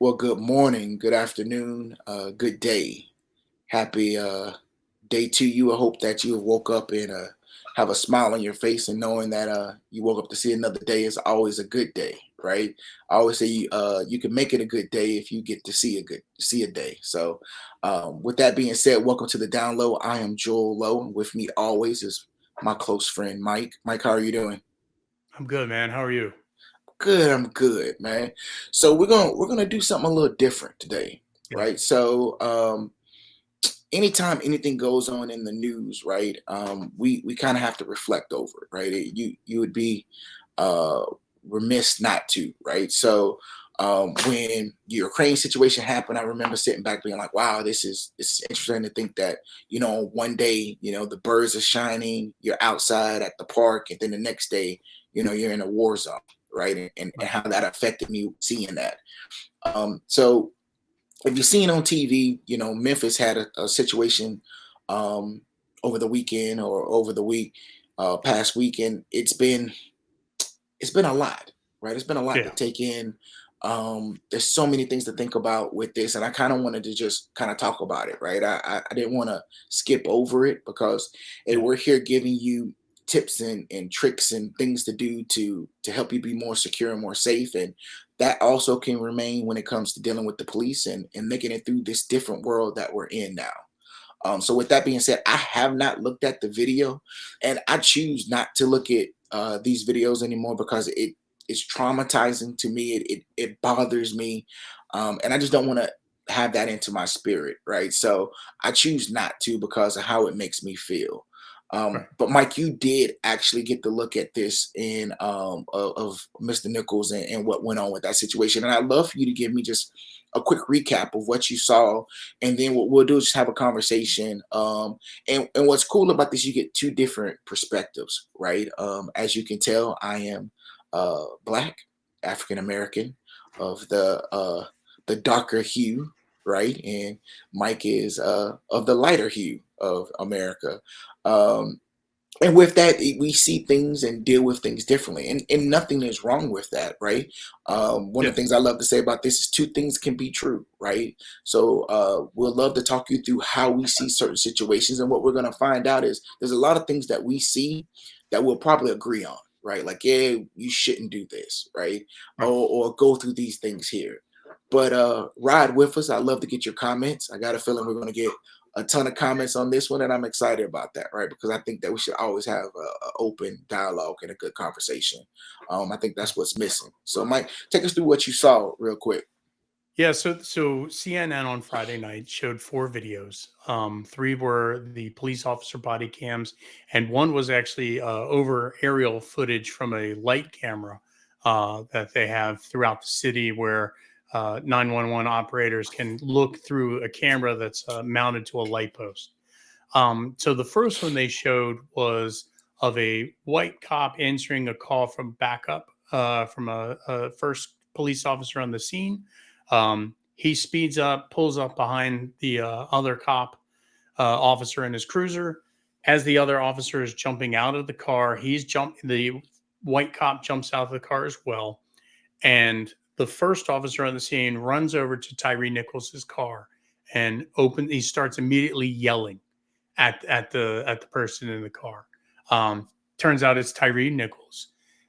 Well, good morning, good afternoon, good day. Happy day to you. I hope that you woke up and have a smile on your face and knowing that you woke up to see another day is always a good day, right? I always say you can make it a good day if you get to see a day. So, with that being said, welcome to the download. I am Joel Lowe, and with me always is my close friend Mike. Mike, how are you doing? I'm good, man. How are you? Good, I'm good, man. So we're gonna do something a little different today, Yeah. right? So anytime anything goes on in the news, right, we kind of have to reflect over it, right? You would be uh, remiss not to, right? So when the Ukraine situation happened, I remember sitting back being like, "Wow, this is interesting to think that one day the birds are shining, you're outside at the park, and then the next day you're in a war zone, right? And Right. how that affected me seeing that. So if you've seen on TV, Memphis had a situation um, over the weekend or over the week, past weekend. It's been a lot, right? It's been a lot to Yeah. take in. There's so many things to think about with this, and I kind of wanted to just kind of talk about it, right? I didn't want to skip over it because hey, Yeah. we're here giving you tips and tricks and things to do to help you be more secure and more safe, and that also can remain when it comes to dealing with the police and making it through this different world that we're in now. So with that being said, I have not looked at the video, and I choose not to look at these videos anymore because it's traumatizing to me. It bothers me, and I just don't want to have that into my spirit, right? So I choose not to because of how it makes me feel. Right. But Mike, you did actually get to look at this in of Mr. Nichols and what went on with that situation, and I'd love for you to give me just a quick recap of what you saw, and then what we'll do is just have a conversation. And what's cool about this, you get two different perspectives, right? As you can tell, I am black, African American, of the darker hue, right? And Mike is of the lighter hue of America. Um, and with that we see things and deal with things differently, and nothing is wrong with that, right? One of Yeah. the things I love to say about this is two things can be true, right? So we'll love to talk you through how we see certain situations, and what we're going to find out is there's a lot of things that we see that we'll probably agree on, right? Like, yeah, you shouldn't do this, right? Right. Or go through these things here. But ride with us. I love to get your comments. I got a feeling we're going to get a ton of comments on this one, and I'm excited about that, right? Because I think that we should always have a open dialogue and a good conversation. I think Right. that's what's missing. So, Mike, take us through what you saw real quick. Yeah. So CNN on Friday night showed four videos. Three were the police officer body cams, and one was actually over aerial footage from a light camera that they have throughout the city, where 911 operators can look through a camera that's mounted to a light post. So the first one they showed was of a white cop answering a call from backup from a first police officer on the scene. He speeds up, pulls up behind the other cop officer in his cruiser. As the other officer is jumping out of the car, the white cop jumps out of the car as well, and the first officer on the scene runs over to Tyree Nichols's car and he starts immediately yelling at the person in the car. Um, Turns out it's Tyree Nichols,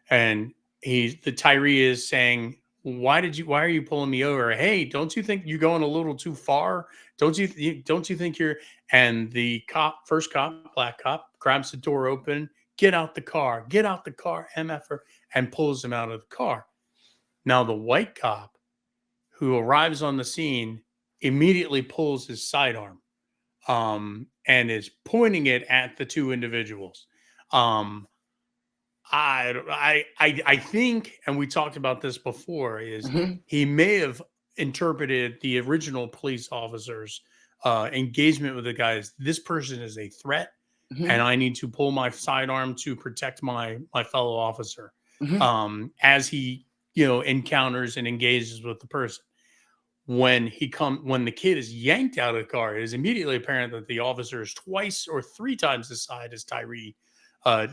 and the Tyree is saying, Why are you pulling me over? Hey, don't you think you're going a little too far? Don't you think you're?" And the first cop, black cop, grabs the door open. Get out the car, mf'er, and pulls him out of the car. Now the white cop who arrives on the scene immediately pulls his sidearm and is pointing it at the two individuals. Um, I think, and we talked about this before, is Hmm. he may have interpreted the original police officers' engagement with the guys. This person is a threat, Hmm. and I need to pull my sidearm to protect my fellow officer. Hmm. As he encounters and engages with the person, when the kid is yanked out of the car, it is immediately apparent that the officer is twice or three times the size as Tyree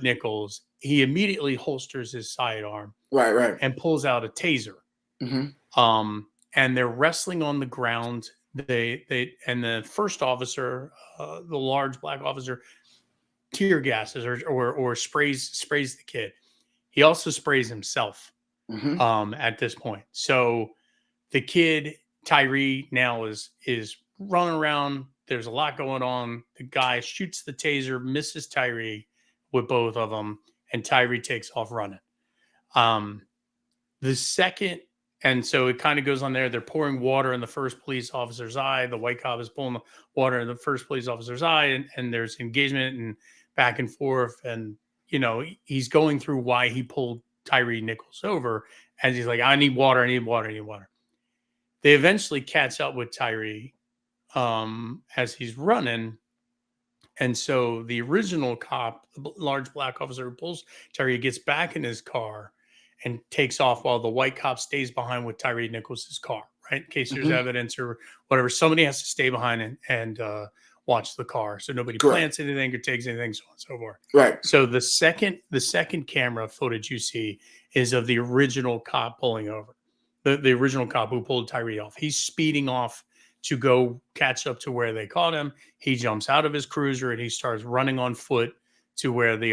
Nichols. He immediately holsters his sidearm Right, right. and pulls out a taser. Hmm. Um, and they're wrestling on the ground. And the first officer, the large black officer, tear gases or sprays the kid. He also sprays himself Mm-hmm. at this point. So the kid Tyree now is running around. There's a lot going on. The guy shoots the taser, misses Tyree with both of them, and Tyree takes off running. Um, the second, and so it kind of goes on there. They're pouring water in the first police officer's eye. The white cop is pulling the water in the first police officer's eye, and there's engagement and back and forth. And he's going through why he pulled Tyree Nichols over, and he's like, "I need water. I need water. I need water." They eventually catch up with Tyree as he's running. And so the original cop, the large black officer who pulls Tyree, gets back in his car and takes off while the white cop stays behind with Tyree Nichols' car, right? In case there's Mm-hmm. evidence or whatever. Somebody has to stay behind and watch the car so nobody Correct. plants anything or takes anything, so on and so forth. Right. So the second camera footage you see is of the original cop pulling over. The original cop who pulled Tyree off. He's speeding off to go catch up to where they caught him. He jumps out of his cruiser and he starts running on foot to where the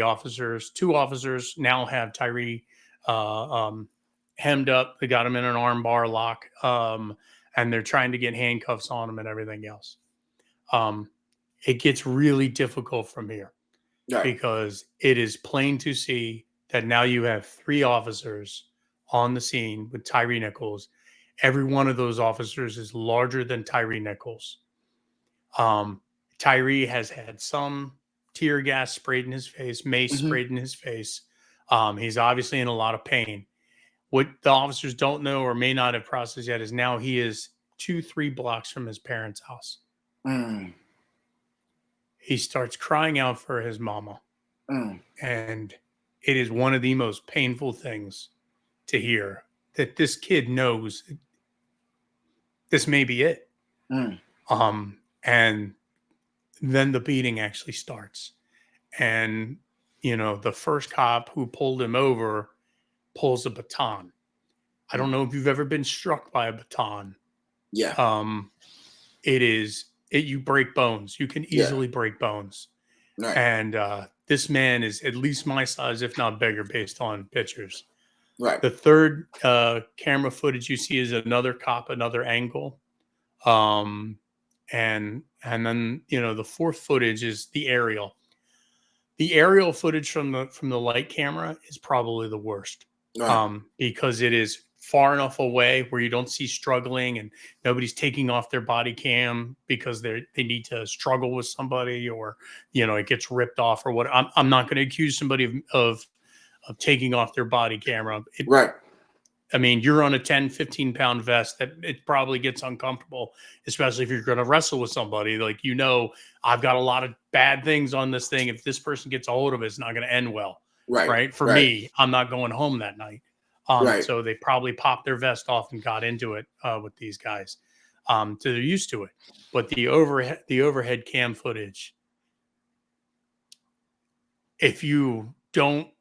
two officers now have Tyree hemmed up. They got him in an armbar lock, and they're trying to get handcuffs on him and everything else. It gets really difficult from here Right. because it is plain to see that now you have 3 officers on the scene with Tyree Nichols. Every one of those officers is larger than Tyree Nichols. Tyree has had some tear gas sprayed in his face, mace Mm-hmm. sprayed in his face. He's obviously in a lot of pain. What the officers don't know or may not have processed yet is now he is 2-3 blocks from his parents' house. Mm. He starts crying out for his mama. Mm. And it is one of the most painful things to hear, that this kid knows this may be it. Mm. And then the beating actually starts. And, the first cop who pulled him over pulls a baton. I don't know if you've ever been struck by a baton. Yeah. You break bones. You can Yeah. easily break bones. Right. And this man is at least my size, if not bigger, based on pictures. Right. The third camera footage you see is another cop, another angle. And then, the fourth footage is the aerial. The aerial footage from the light camera is probably the worst. Right. Because it is far enough away where you don't see struggling and nobody's taking off their body cam because they need to struggle with somebody, or it gets ripped off or what. I'm not going to accuse somebody of taking off their body camera. Right. I mean, you're on a 10, 15-pound vest that it probably gets uncomfortable, especially if you're going to wrestle with somebody. Like, I've got a lot of bad things on this thing. If this person gets a hold of it, it's not going to end well. Right. For me, I'm not going home that night. Right. So they probably popped their vest off and got into it with these guys. So they're used to it. But the overhead cam footage,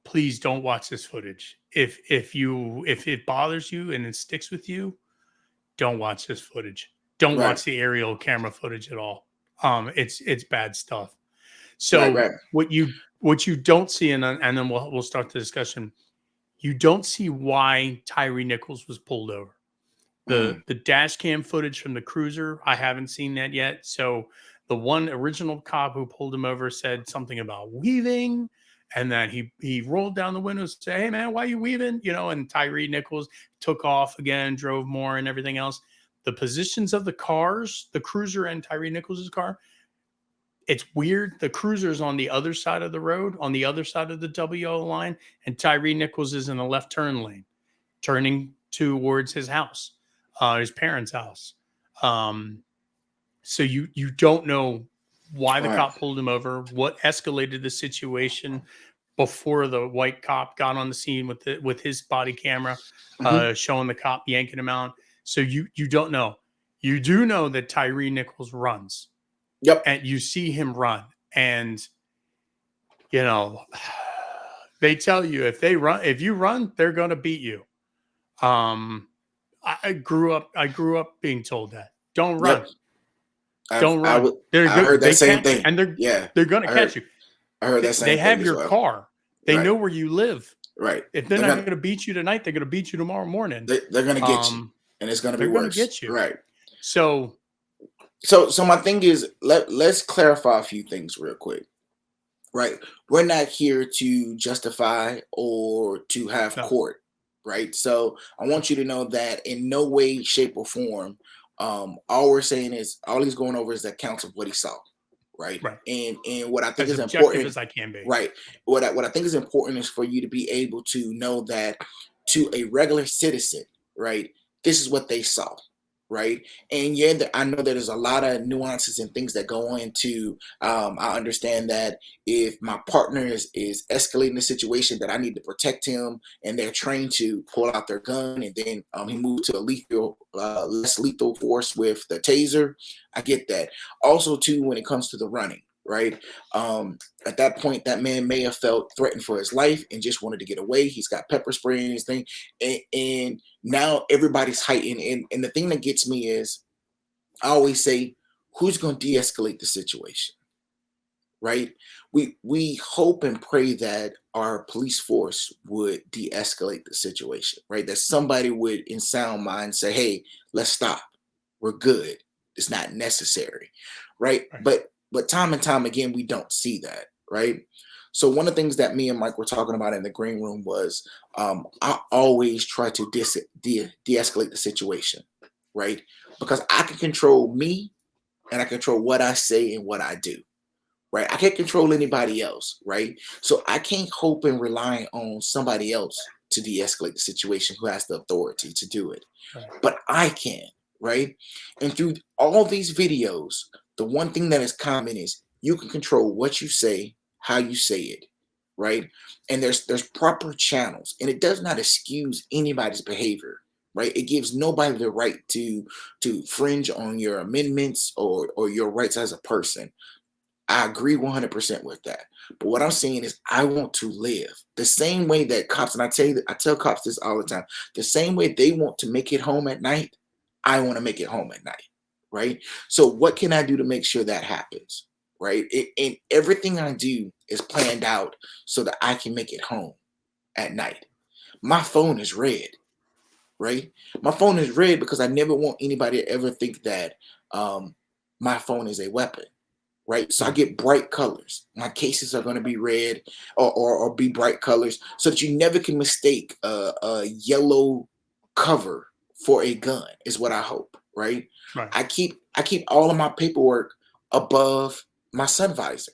please don't watch this footage. If it bothers you and it sticks with you, don't watch this footage. Don't Right. watch the aerial camera footage at all. It's bad stuff. So Right. what you don't see, and then we'll start the discussion. You don't see why Tyree Nichols was pulled over. The dash cam footage from the cruiser, I haven't seen that yet. So the one original cop who pulled him over said something about weaving, and then he rolled down the window and said, "Hey man, why are you weaving?" And Tyree Nichols took off again, drove more and everything else. The positions of the cars, the cruiser and Tyree Nichols' car, it's weird. The cruiser's on the other side of the road, on the other side of the WO line, and Tyree Nichols is in the left turn lane, turning towards his house, his parents' house. So you don't know why the cop pulled him over, what escalated the situation before the white cop got on the scene with his body camera, showing the cop yanking him out. So you don't know. You do know that Tyree Nichols runs. Yep. And you see him run, and they tell you if you run, they're going to beat you. I grew up being told that. Don't Yep. run. Don't run. They're I good. heard that They same can't, thing. and Yeah. they're gonna I catch heard you. I heard that They same thing have as your well. car. They Right. know where you live. Right. If they're They're not gonna gonna beat you tonight, they're gonna beat you tomorrow morning. they're gonna get you. Um, And it's gonna be they're gonna worse. get you. Right. So So my thing is, let's clarify a few things real quick. Right. We're not here to justify or to have no, court. Right. So I no, want you to know that in no way, shape, or form, all we're saying is all he's going over is the accounts of what he saw. Right. right. And what I think As is objective important, as I can be. right. What I think is important is for you to be able to know that to a regular citizen, right, this is what they saw. Right. And yeah, I know that there's a lot of nuances and things that go into I understand that if my partner is escalating the situation, that I need to protect him, and they're trained to pull out their gun, and then he moved to a less lethal force with the taser. I get that. Also, too, when it comes to the running, right? At that point, that man may have felt threatened for his life and just wanted to get away. He's got pepper spray in his thing, and now everybody's heightened. And the thing that gets me is I always say, who's going to de-escalate the situation? Right? We hope and pray that our police force would de-escalate the situation, right? That somebody would, in sound mind, say, "Hey, let's stop. We're good. It's not necessary," right? Right. But time and time again, we don't see that, right? So one of the things that me and Mike were talking about in the green room was I always try to de-escalate the situation, right? Because I can control me and I control what I say and what I do, right? I can't control anybody else, right? So I can't hope and rely on somebody else to de-escalate the situation who has the authority to do it. Right. But I can, right? And through all these videos, the one thing that is common is you can control what you say, how you say it, right? And there's proper channels, and it does not excuse anybody's behavior, right? It gives nobody the right to fringe on your amendments or your rights as a person. I agree 100% with that. But what I'm saying is, I want to live the same way that cops, and I tell cops this all the time, the same way they want to make it home at night, I want to make it home at night, right? So, what can I do to make sure that happens, right? And everything I do is planned out so that I can make it home at night. My phone is red, right? My phone is red because I never want anybody to ever think that my phone is a weapon, right? So I Mm. get bright colors. My cases are going to be red or be bright colors so that you never can mistake a yellow cover for a gun is what I hope, right? Right. I keep all of my paperwork above my sun visor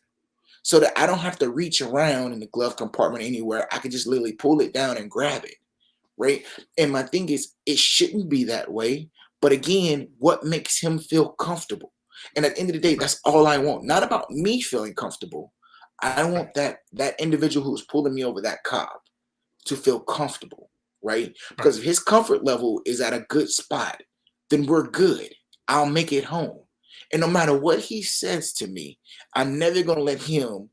so that I don't have to reach around in the glove compartment anywhere. I can just literally pull it down and grab it, right? And my thing is, it shouldn't be that way. But again, what makes him feel comfortable? And at the end of the day, Right. that's all I want. Not about me feeling comfortable. I Right. want that individual who's pulling me over, that cop, to feel comfortable, right? Right. Because if his comfort level is at a good spot, then we're good. I'll make it home. And no matter what he says to me, I'm never gonna let him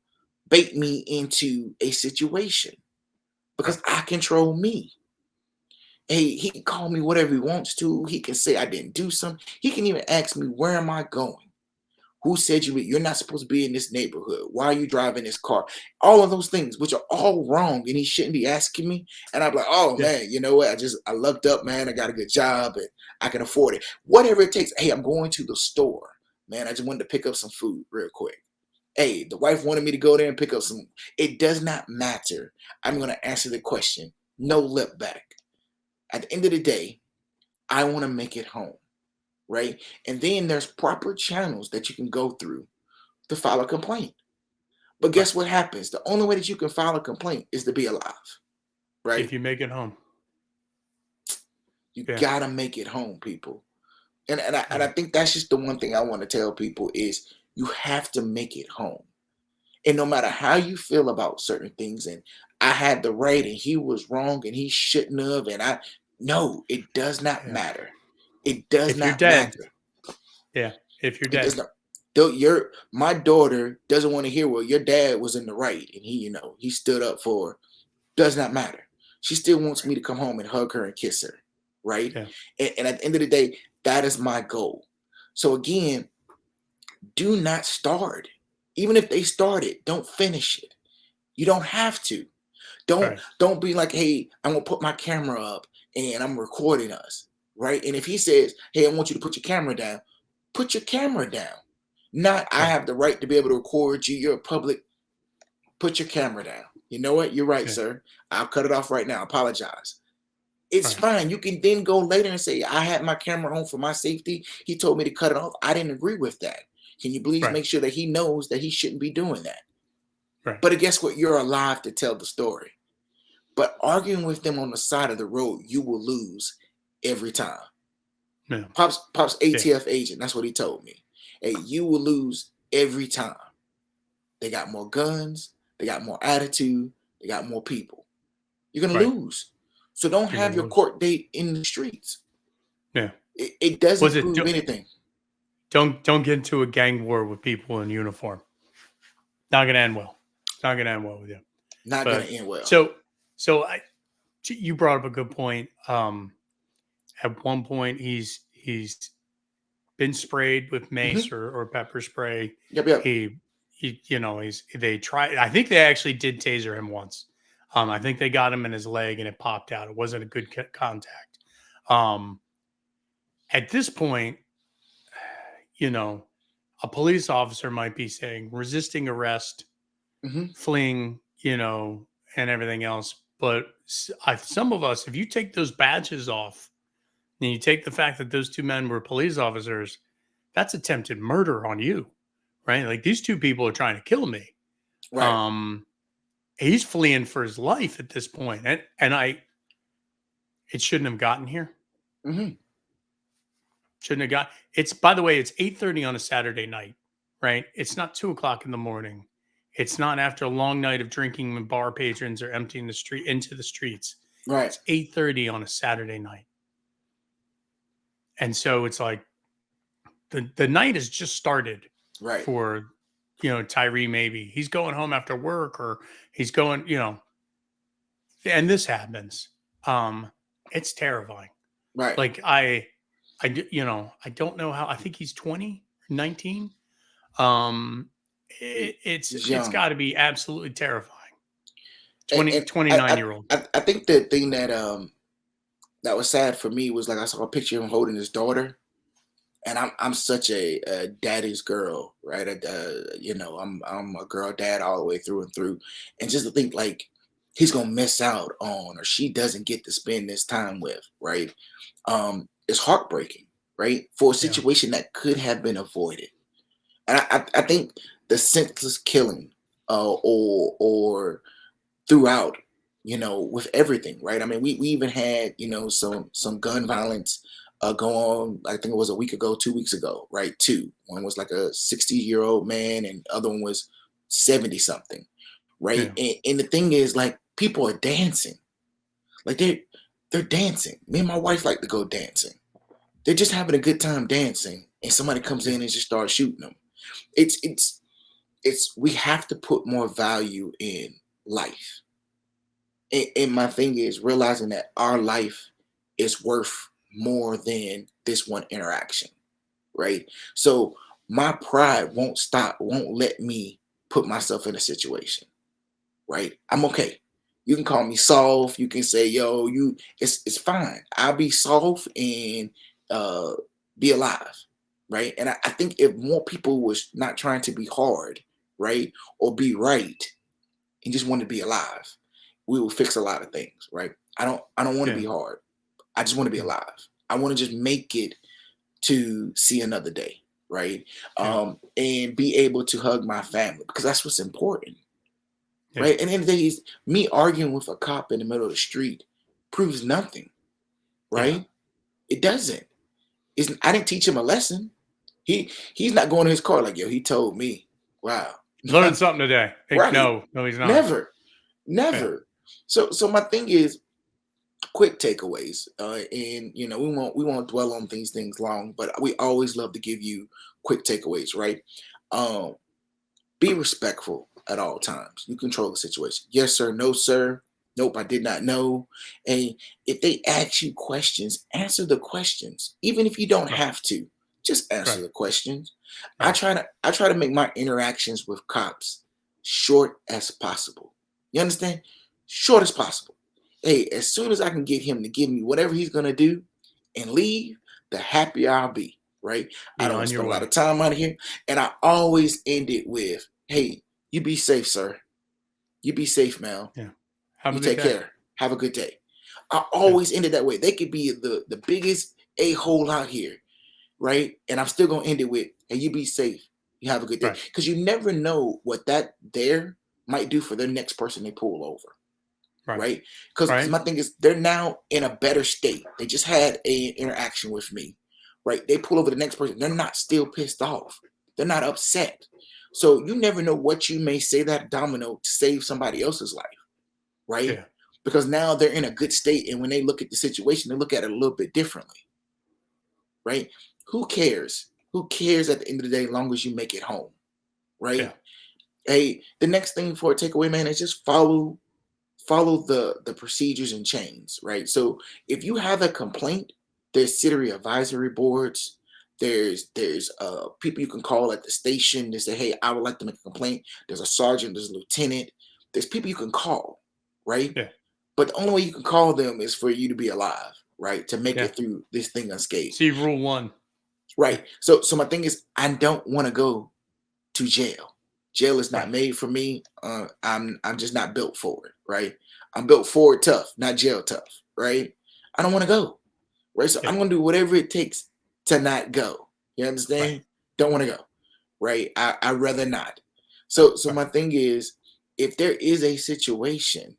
bait me into a situation Right. because I control me. Hey, he can call me whatever he wants to. He can say I didn't do something. He can even ask me, where am I going? Who said you're not supposed to be in this neighborhood? Why are you driving this car? All of those things, which are all wrong, and he shouldn't be asking me. And I'm like, oh Yeah. man, you know what? I lucked up, man. I got a good job and I can afford it. Whatever it takes. Hey, I'm going to the store, man. I just wanted to pick up some food real quick. Hey, the wife wanted me to go there and pick up some. It does not matter. I'm gonna answer the question. No lip back. At the end of the day, I want to make it home, right? And then there's proper channels that you can go through to file a complaint. But Right. guess what happens? The only way that you can file a complaint is to be alive, If right? you make it home. You Yeah. gotta make it home, people. And I Yeah. think that's just the one thing I want to tell people is you have to make it home. And no matter how you feel about certain things, and I had the right and he was wrong and he shouldn't have, and I no, it does not Yeah. matter. It does If you're not dead. matter. Yeah. If you're It does dead. not. My daughter doesn't want to hear, well, your dad was in the right and he stood up for her. Does not matter. She still wants me to come home and hug her and kiss her, right? Yeah. And at the end of the day, that is my goal. So again, do not start. Even if they started, don't finish it. You don't have to. Don't Right. don't be like, hey, I'm gonna put my camera up and I'm recording us, right? And if he says, hey, I want you to put your camera down, put your camera down. Not, I Right. have the right to be able to record you. You're a public. Put your camera down. You know what? You're right, Yeah. sir. I'll cut it off right now. Apologize. It's Right. fine. You can then go later and say, I had my camera on for my safety. He told me to cut it off. I didn't agree with that. Can you please Right. make sure that he knows that he shouldn't be doing that? Right. But guess what? You're alive to tell the story. But arguing with them on the side of the road, you will lose every time. Yeah. Pops Yeah. ATF agent. That's what he told me. Hey, you will lose every time. They got more guns. They got more attitude. They got more people. You're gonna Right. lose. So don't You're have gonna your lose. court date in the streets. Yeah. It Was doesn't it prove anything. don't get into a gang war with people in uniform. Not gonna end well. Not gonna end well with you. Not gonna But end well. so I you brought up a good point. At one point he's been sprayed with Hmm. mace or pepper spray. Yep, yep. He you know they tried. I think they actually did taser him once. I think they got him in his leg and it popped out. It wasn't a good contact. Um, at this point, you know, a police officer might be saying resisting arrest, Hmm. fleeing, and everything else. But some of us, if you take those badges off and you take the fact that those two men were police officers, that's attempted murder on you, right? Like these two people are trying to kill me. Right. Um, he's fleeing for his life at this point, and it shouldn't have gotten here. Hmm. Shouldn't have got. It's by the way, it's 8:30 on a Saturday night, right? It's not 2 o'clock in the morning. It's not after a long night of drinking when bar patrons are emptying the street into the streets. Right. It's 8:30 on a Saturday night, and so it's like the night has just started Right. for Tyree. Maybe he's going home after work, or he's going, and this happens. It's terrifying. Right. Like I don't know how. I think he's 20, 19. It's He's it's young. got to be absolutely terrifying. And, 20 and 29 year old. I think the thing that that was sad for me was like I saw a picture of him holding his daughter, and I'm such a daddy's girl, right? I'm a girl dad all the way through and through, and just to think like he's gonna miss out on, or she doesn't get to spend this time with, right? It's heartbreaking, right? For a Yeah. situation that could have been avoided. And I think the senseless killing, or throughout, with everything, right? I mean, we even had, some gun violence go on. I think it was a week ago, 2 weeks ago, right? Two. One was like a 60-year-old man, and the other one was 70 something, right? Yeah. And the thing is, like, people are dancing, like they're dancing. Me and my wife like to go dancing. They're just having a good time dancing, and somebody comes Yeah. in and just starts shooting them. It's we have to put more value in life. And my thing is realizing that our life is worth more than this one interaction, right? So my pride won't let me put myself in a situation, right? I'm okay. You can call me soft. You can say, yo, it's fine. I'll be soft and uh be alive, right? And I think if more people was not trying to be hard, right, or be right, and just want to be alive, we will fix a lot of things, right? I don't want to Yeah. be hard. I just want to be Yeah. alive. I want to just make it to see another day, right? Yeah. And be able to hug my family, because that's what's important, Yeah. right? And then days, me arguing with a cop in the middle of the street proves nothing, Yeah. right? It doesn't. I didn't teach him a lesson. He's not going to his car like, yo, he told me. Wow. Learned something today. Right. No, he's not. Never. Yeah. Never. So my thing is quick takeaways. And we won't dwell on these things long, but we always love to give you quick takeaways, right? Be respectful at all times. You control the situation. Yes, sir, no, sir. Nope, I did not know. And if they ask you questions, answer the questions. Even if you don't Right. have to, just answer Right. the questions. Right. I try to make my interactions with cops short as possible. You understand? Short as possible. Hey, as soon as I can get him to give me whatever he's gonna do and leave, the happier I'll be. Right? I Be don't want on to your spend a lot way. of time out here. And I always end it with, hey, you be safe, sir. You be safe, man. Yeah. Have You a good take day. care. Have a good day. I Yeah. always end it that way. They could be the biggest a-hole out here, right? And I'm still gonna end it with, hey, you be safe. You have a good day. Right. Because you never know what that there might do for the next person they pull over, Right. right? Because Right. my thing is they're now in a better state. They just had a interaction with me, right? They pull over the next person. They're not still pissed off. They're not upset. So you never know what you may say that domino to save somebody else's life, right? Yeah. Because now they're in a good state, and when they look at the situation, they look at it a little bit differently, right? Who cares? Who cares at the end of the day, as long as you make it home, Yeah. right? Hey, the next thing for a takeaway, man, is just follow the procedures and chains, right? So if you have a complaint, there's city advisory boards. There's people you can call at the station to say, hey, I would like to make a complaint. There's a sergeant, there's a lieutenant, there's people you can call, right? Yeah. But the only way you can call them is for you to be alive, right? To make Yeah. it through this thing unscathed. See rule one. Yeah. Right. So my thing is I don't want to go to jail. Jail is not Right. made for me. I'm just not built for it, right? I'm built for it tough, not jail tough, right? I don't want to go. Right. So Yeah. I'm gonna do whatever it takes to not go. You Right. understand? Don't want to go. Right. I rather not. So Right. my thing is, if there is a situation,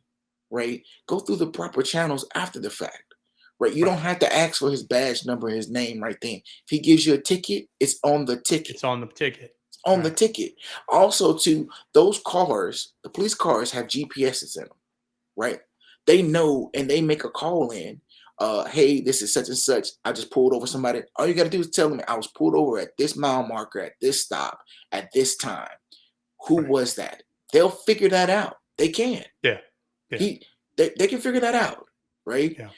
right, go through the proper channels after the fact. Right. You don't Right. have to ask for his badge number, his name right then. If he gives you a ticket, it's on the ticket. It's on the ticket. On the Right. ticket. Also, to those cars, the police cars have GPSs in them, right? They know and they make a call in. Hey, this is such and such. I just pulled over somebody. All you got to do is tell them I was pulled over at this mile marker, at this stop, at this time. Who Right. was that? They'll figure that out. They can. Yeah. Yeah. He, they can figure that out, right? Yeah.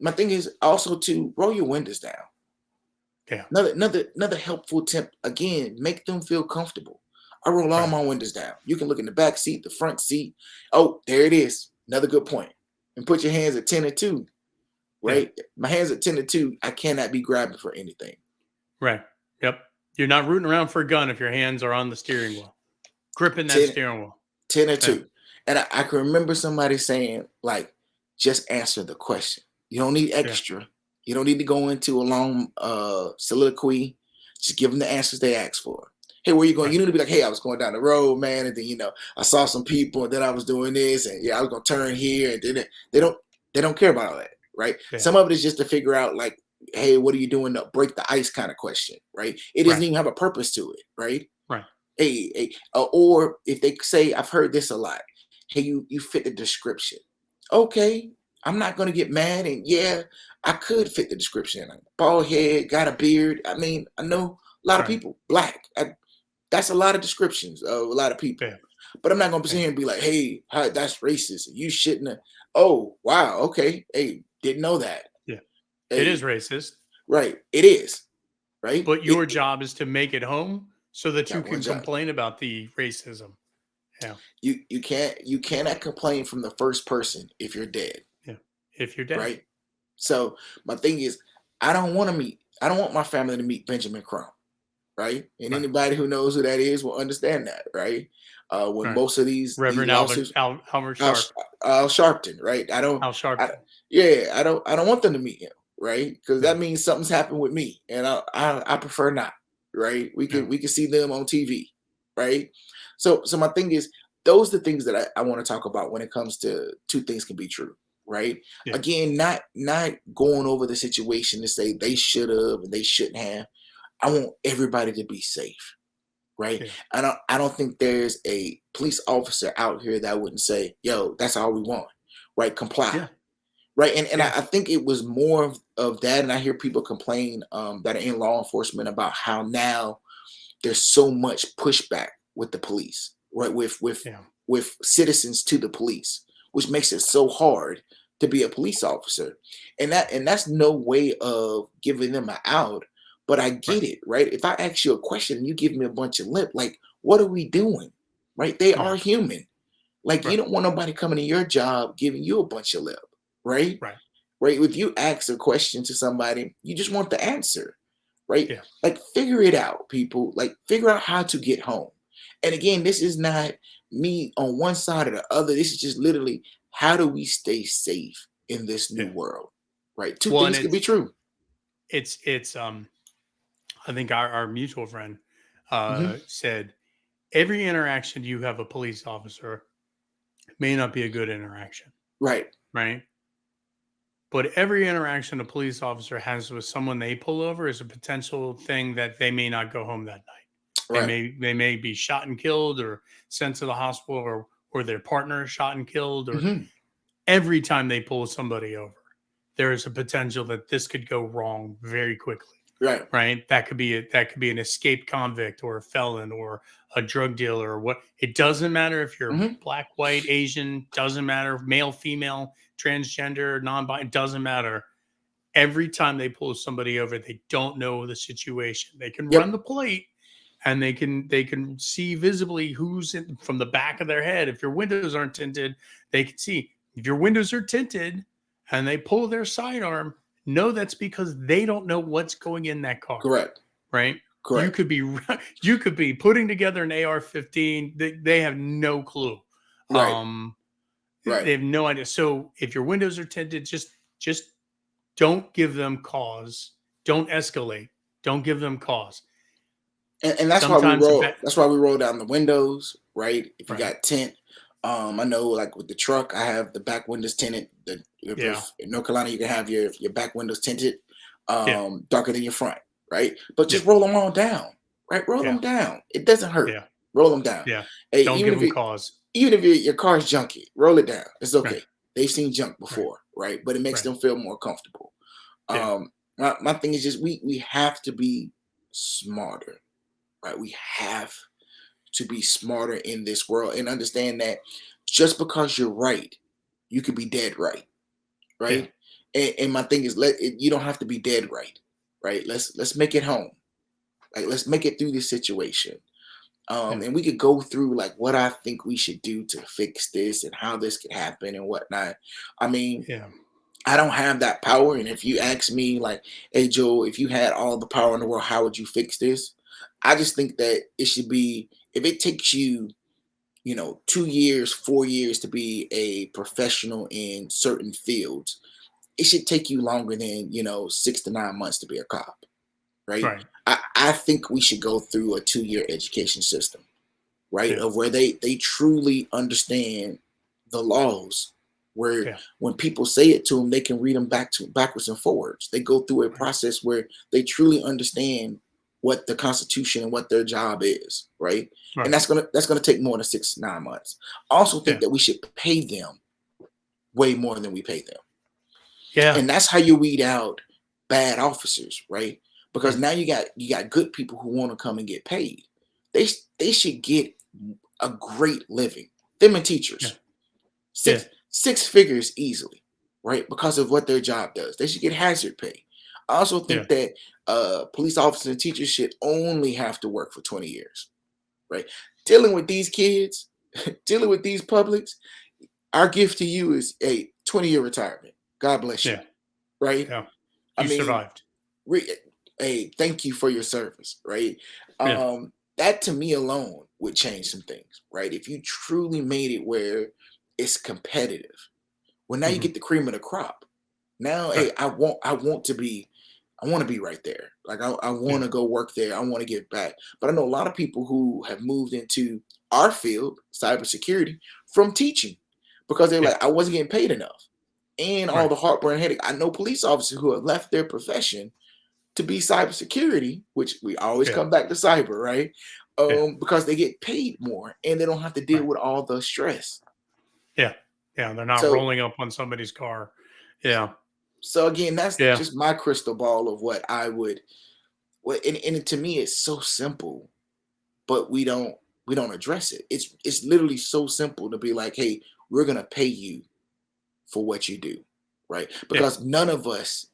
My thing is also to roll your windows down. Yeah. Another helpful tip. Again, make them feel comfortable. I roll all Right. my windows down. You can look in the back seat, the front seat. Oh, there it is. Another good point. And put your hands at 10 and 2, Yeah. right? My hands at 10 and 2, I cannot be grabbing for anything. Right. Yep. You're not rooting around for a gun if your hands are on the steering wheel, gripping that 10, steering wheel. 10 and Yeah. 2. And I can remember somebody saying, like, just answer the question. You don't need Yeah. extra. You don't need to go into a long soliloquy. Just give them the answers they ask for. Hey, where you going? Right. You need to be like, hey, I was going down the road, man, and then I saw some people, and then I was doing this, and yeah, I was gonna turn here, and then they don't care about all that, right? Yeah. Some of it is just to figure out, like, hey, what are you doing to break the ice kind of question, right? It doesn't Right. even have a purpose to it, right? Right. Or if they say, I've heard this a lot. Hey, you fit the description. Okay, I'm not gonna get mad, and yeah, I could fit the description. Like, bald head, got a beard. I mean, I know a lot of Right. people black. That's a lot of descriptions of a lot of people. Yeah. But I'm not gonna sit Yeah. here and be like, hey, that's racist. You shouldn't have. Oh, wow, okay. Hey, didn't know that. Yeah. It is Hey, racist, right. It is, right? but your job is to make it home so that you Got one can job. complain about the racism. Yeah. You cannot complain from the first person if you're dead, Yeah. If you're dead. right? So my thing is, I don't want my family to meet Benjamin Crump, right? And Right. anybody who knows who that is will understand that, right? When Right. most of these Reverend Albert lawsuits, Albert Al, Sharp. Al Sharpton, right? Al I, Sharpton. yeah, I don't want them to meet him, right? Because Yeah. that means something's happened with me, and I prefer not, right? Yeah. We can see them on TV, right? So my thing is, those are the things that I want to talk about when it comes to two things can be true, right? Yeah. Again, not going over the situation to say they should have and they shouldn't have. I want everybody to be safe, right? Yeah. I don't think there's a police officer out here that wouldn't say, "Yo, that's all we want," right? Comply, Yeah. right? And Yeah. I think it was more of that. And I hear people complain that are in law enforcement about how now there's so much pushback with the police, right? Yeah. With citizens to the police, which makes it so hard to be a police officer. And that's no way of giving them an out, but I Right. get it, right? If I ask you a question and you give me a bunch of lip, like, what are we doing? Right? They are Yeah. human. Like, you Right. don't want nobody coming to your job giving you a bunch of lip, right? Right. Right? If you ask a question to somebody, you just want the answer, right? Yeah. Like, figure it out, people. Like, figure out how to get home. And again, this is not me on one side or the other. This is just literally, how do we stay safe in this new Yeah. world? Right? Two Well, and things could be true. it's I think our mutual friend Hmm. said every interaction you have a police officer may not be a good interaction, Right. right? But every interaction a police officer has with someone they pull over is a potential thing that they may not go home that night. Right. They may be shot and killed or sent to the hospital, or their partner is shot and killed, or Hmm. every time they pull somebody over, there is a potential that this could go wrong very quickly. Right. Right? That could be an escaped convict or a felon or a drug dealer or what. It doesn't matter if you're Hmm. black, white, Asian, doesn't matter, male, female, transgender, non-binary, doesn't matter. Every time they pull somebody over, they don't know the situation. They can run Yep. the plate and they can see visibly who's in from the back of their head. If your windows aren't tinted, they can see. If your windows are tinted and they pull their sidearm, no, that's because they don't know what's going in that car, Correct. right? You Correct. could be you could be putting together an AR-15. They have no clue. Right. Um, Right. they have no idea. So if your windows are tinted, just don't give them cause. Don't escalate. Don't give them cause. And that's why we Sometimes roll. That's why we roll down the windows, right? If you right. got tint, I know, like with the truck, I have the back windows tinted. Yeah. In North Carolina, you can have your back windows tinted, Yeah. darker than your front, right? But Yeah. just roll them on down, right? Roll Yeah. them down. It doesn't hurt. Yeah. Roll them down. Yeah. Hey, Don't give them cause. even if your car's junky, roll it down. It's Right. okay. They've seen junk Right. before, right? But it makes Right. them feel more comfortable. Yeah. My thing is just, we have to be smarter, right? We have to be smarter in this world and understand that just because you're right, you could be dead right, Yeah. right? And my thing is, you don't have to be dead right, right? Let's make it home. Like, let's make it through this situation. Yeah. And we could go through like what I think we should do to fix this and how this could happen and whatnot. I mean, Yeah. I don't have that power. And if you ask me, like, hey, Joe, if you had all the power in the world, how would you fix this? I just think that it should be, if it takes you, 2 years, 4 years to be a professional in certain fields, it should take you longer than, 6 to 9 months to be a cop, right? Right. I think we should go through a 2-year education system, right? Yeah. Of where they truly understand the laws, where Yeah. when people say it to them, they can read them backwards and forwards. They go through a Right. process where they truly understand what the Constitution and what their job is, right? And Right. that's gonna take more than 6 to 9 months. I also think Yeah. that we should pay them way more than we pay them, Yeah. and that's how you weed out bad officers, right? Because Right. now you got good people who want to come and get paid. They should get a great living. Them and Yeah. teachers, Yeah. six figures easily, right? Because of what their job does. They should get hazard pay. I also Yeah. think that police officers and teachers should only have to work for 20 years, right? Dealing with these kids, dealing with these publics, our gift to you is a 20-year retirement. God bless you, Yeah. right? Yeah. I You mean, survived. hey, thank you for your service, right? Yeah. That to me alone would change some things, right? If you truly made it where it's competitive. Well, now you Hmm. get the cream of the crop. Now, hey, Right. I want to be right there. Like, I want Yeah. to go work there. I want to get back. But I know a lot of people who have moved into our field, cybersecurity, from teaching, because they're Yeah. like, I wasn't getting paid enough. And all Right. the heartburn headache. I know police officers who have left their profession to be cybersecurity, which we always Yeah. come back to cyber, right? Yeah. Because they get paid more and they don't have to deal Right. with all the stress. Yeah. Yeah. They're not So rolling up on somebody's car. Yeah. so again, that's Yeah. just my crystal ball of what I would. And to me, it's so simple, but we don't. we don't address it. It's literally so simple to be like, hey, we're gonna pay you for what you do, right? Yeah. Because none of us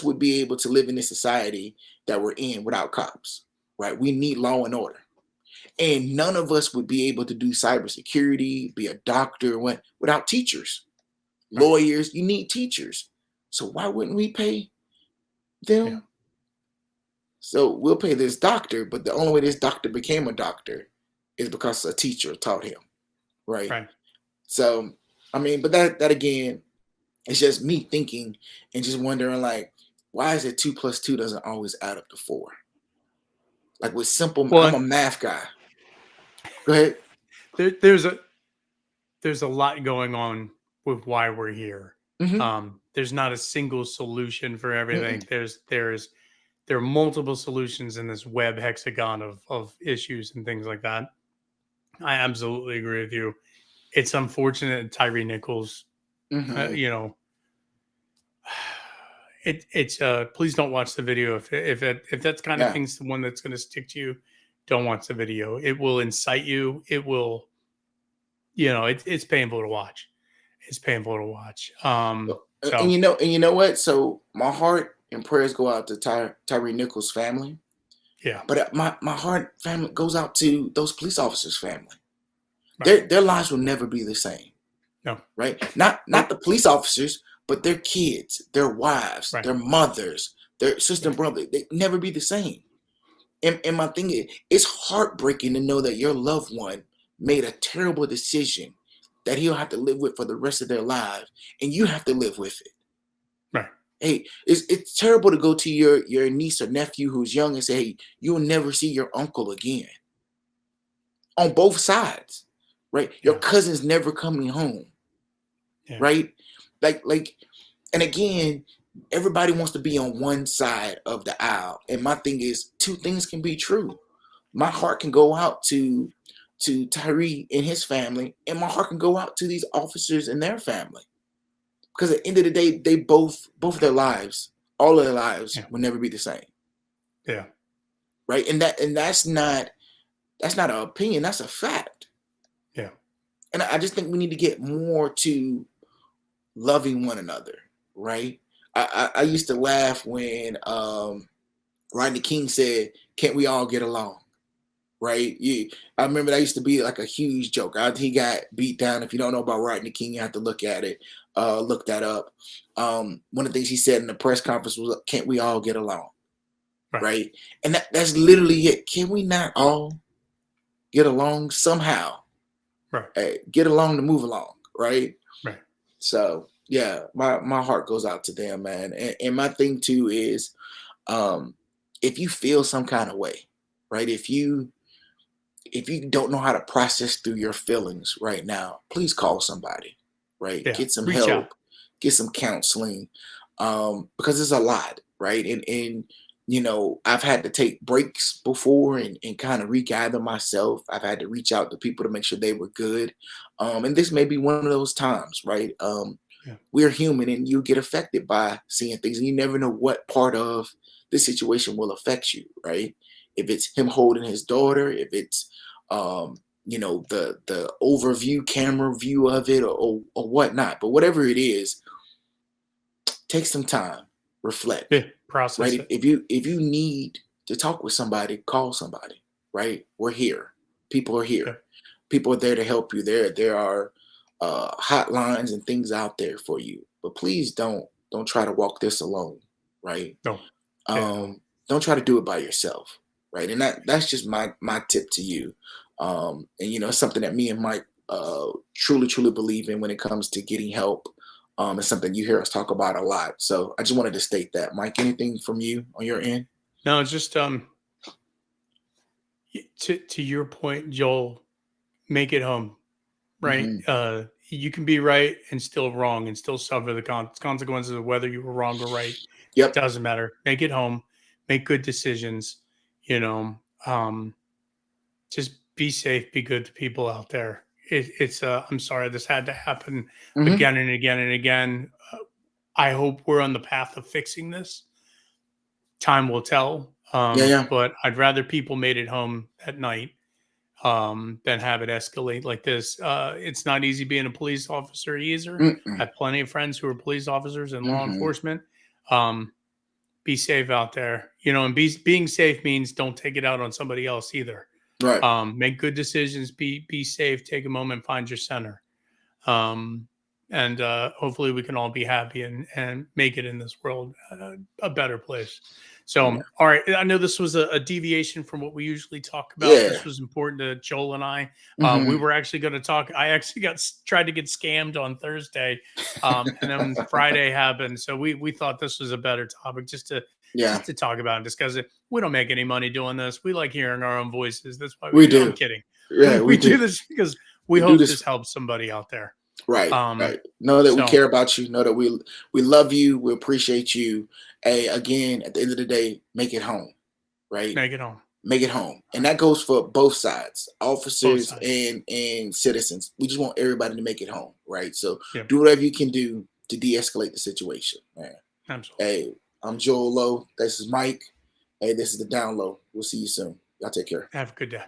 would be able to live in this society that we're in without cops, right? We need law and order. And none of us would be able to do cybersecurity, be a doctor, without teachers, Right. lawyers. You need teachers. So why wouldn't we pay Yeah. them? So we'll pay this doctor, but the only way this doctor became a doctor is because a teacher taught him, right? Right. So, I mean, but that again, it's just me thinking and just wondering, like, why is it 2 plus 2 doesn't always add up to 4? Like with simple, I'm Well, a math guy. Go ahead. there, there's a there's a lot going on with why we're here. Mm-hmm. There's not a single solution for everything. Mm-mm. There are multiple solutions in this web hexagon of issues and things like that. I absolutely agree with you. It's unfortunate that Tyree Nichols, Mm-hmm. you know, it's please don't watch the video if that's kind of Yeah. thing's the one that's going to stick to you. Don't watch the video. It will incite you. It will, it's painful to watch. It's painful to watch. And So you know what? So my heart and prayers go out to Tyree Nichols' family, yeah, but my heart family goes out to those police officers' family. right. Their lives will never be the same, No, right? Not nope, the police officers, but their kids, their wives, right. their mothers, their sister Yeah, and brother. They never be the same. And my thing is, it's heartbreaking to know that your loved one made a terrible decision that he'll have to live with for the rest of their lives, and you have to live with it. right. Hey, it's terrible to go to your niece or nephew who's young and say, hey, you'll never see your uncle again. On both sides, right? Your Yeah, cousin's never coming home, yeah, right? Like, and again, everybody wants to be on one side of the aisle. And my thing is, two things can be true. My heart can go out to Tyree and his family, and my heart can go out to these officers and their family. Because at the end of the day, they both their lives, all of their lives yeah, will never be the same. yeah, Right. And that's not an opinion, that's a fact. yeah. And I just think we need to get more to loving one another, right? I used to laugh when Rodney King said, "Can't we all get along?" Right? I remember that used to be like a huge joke. He got beat down. If you don't know about Rodney King, you have to look at it. Look that up. One of the things he said in the press conference was, "Can't we all get along?" Right, Right? And that's literally it. Can we not all get along somehow? right, Get along to move along, right? right. So yeah, my heart goes out to them, man. And my thing too is, um, if you feel some kind of way, right? If you don't know how to process through your feelings right now, please call somebody, right? Yeah, Get some reach out. help, get some counseling, because it's a lot, right? And I've had to take breaks before and kind of regather myself. I've had to reach out to people to make sure they were good, and this may be one of those times, right? Yeah, We're human, and you get affected by seeing things, and you never know what part of the situation will affect you, right? If it's him holding his daughter, if it's the overview camera view of it, or whatnot. But whatever it is, take some time, reflect, yeah. right? Process it. If you need to talk with somebody, call somebody, right? We're here. People are Yeah, here. People are there to help you. There are hotlines and things out there for you. But please don't try to walk this alone, right? no, yeah, no, Don't try to do it by yourself, right? And that's just my tip to you. And it's something that me and Mike truly believe in when it comes to getting help. It's something you hear us talk about a lot. So I just wanted to state that. Mike, anything from you on your end? no. It's just to your point, Joel. Make it home, right? Hmm. You can be right and still wrong, and still suffer the consequences of whether you were wrong or right. Yep. Doesn't matter. Make it home. Make good decisions. You know, um, just be safe. Be good to people out there. It's. I'm sorry this had to happen Hmm. again and again and again. I hope we're on the path of fixing this. Time will tell. Yeah. Yeah. But I'd rather people made it home at night than have it escalate like this. It's not easy being a police officer either. I Mm-mm. have plenty of friends who are police officers and law Mm-hmm. enforcement. Um, be safe out there, and being safe means don't take it out on somebody else either. Right. Make good decisions, be safe, take a moment, find your center. Um, and hopefully we can all be happy and make it in this world a better place. So, Yeah. all right, I know this was a deviation from what we usually talk about. Yeah. This was important to Joel and I. We Mm-hmm. were actually going to talk. I actually tried to get scammed on Thursday, and then Friday happened. So we thought this was a better topic Yeah. just to talk about and discuss it. We don't make any money doing this. We like hearing our own voices. That's why We we. No, I'm do. kidding. Yeah, We we do do. this because we We do hope this. this helps somebody out there. Right, Um, right. Know that we so care about you. Know that we love you. We appreciate you. Hey, again, at the end of the day, make it home. Right, make it home. make it home, All and right. that goes for both sides, Both officers sides. and citizens. We just want everybody to make it home. Right. So Yep. do whatever you can do to de-escalate the situation. Man. Absolutely. Hey, I'm Joel Lowe. This is Mike. Hey, this is the Down Low. We'll see you soon. Y'all take care. Have a good day.